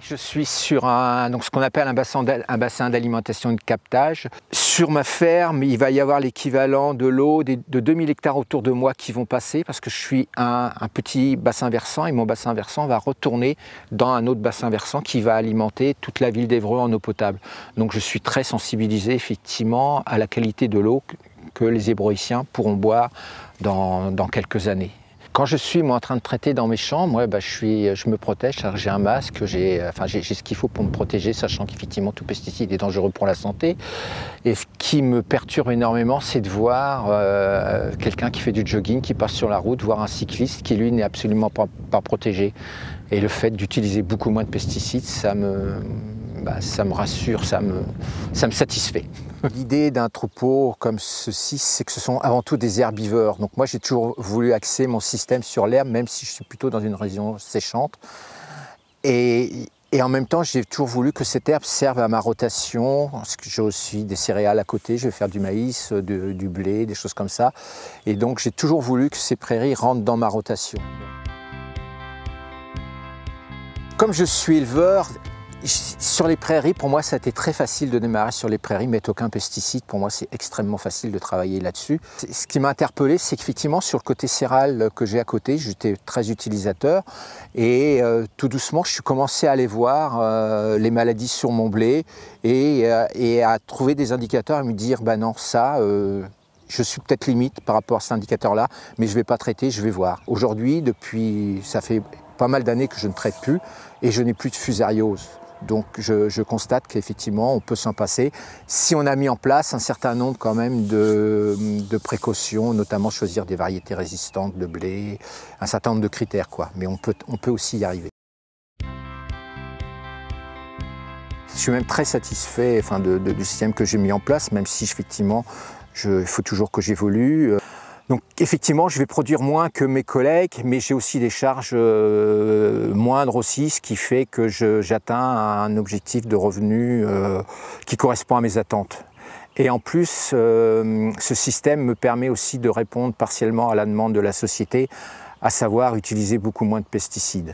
Je suis sur ce qu'on appelle un bassin d'alimentation et de captage. Sur ma ferme, il va y avoir l'équivalent de l'eau de 2000 hectares autour de moi qui vont passer parce que je suis un petit bassin versant et mon bassin versant va retourner dans un autre bassin versant qui va alimenter toute la ville d'Évreux en eau potable. Donc je suis très sensibilisé effectivement à la qualité de l'eau que les Évroïciens pourront boire dans quelques années. Quand je suis en train de traiter dans mes champs, je me protège, j'ai un masque, j'ai ce qu'il faut pour me protéger, sachant qu'effectivement tout pesticide est dangereux pour la santé. Et ce qui me perturbe énormément, c'est de voir quelqu'un qui fait du jogging, qui passe sur la route, voir un cycliste qui lui n'est absolument pas protégé. Et le fait d'utiliser beaucoup moins de pesticides, ça me rassure, ça me satisfait. L'idée d'un troupeau comme ceci, c'est que ce sont avant tout des herbivores. Donc moi, j'ai toujours voulu axer mon système sur l'herbe, même si je suis plutôt dans une région séchante. Et en même temps, j'ai toujours voulu que cette herbe serve à ma rotation, parce que j'ai aussi des céréales à côté, je vais faire du maïs, du blé, des choses comme ça. Et donc, j'ai toujours voulu que ces prairies rentrent dans ma rotation. Comme je suis éleveur, sur les prairies, pour moi, ça a été très facile de démarrer sur les prairies, mettre aucun pesticide. Pour moi, c'est extrêmement facile de travailler là-dessus. Ce qui m'a interpellé, c'est qu'effectivement, sur le côté céréales que j'ai à côté, j'étais très utilisateur. Et tout doucement, je suis commencé à aller voir les maladies sur mon blé et à trouver des indicateurs et me dire, bah non, ça... je suis peut-être limite par rapport à cet indicateur-là, mais je ne vais pas traiter, je vais voir. Aujourd'hui, ça fait pas mal d'années que je ne traite plus et je n'ai plus de fusariose. Donc je constate qu'effectivement, on peut s'en passer si on a mis en place un certain nombre quand même de précautions, notamment choisir des variétés résistantes de blé, un certain nombre de critères, quoi. Mais on peut aussi y arriver. Je suis même très satisfait du système que j'ai mis en place, même si effectivement, il faut toujours que j'évolue. Donc effectivement, je vais produire moins que mes collègues, mais j'ai aussi des charges moindres aussi, ce qui fait que j'atteins un objectif de revenu qui correspond à mes attentes. Et en plus, ce système me permet aussi de répondre partiellement à la demande de la société, à savoir utiliser beaucoup moins de pesticides.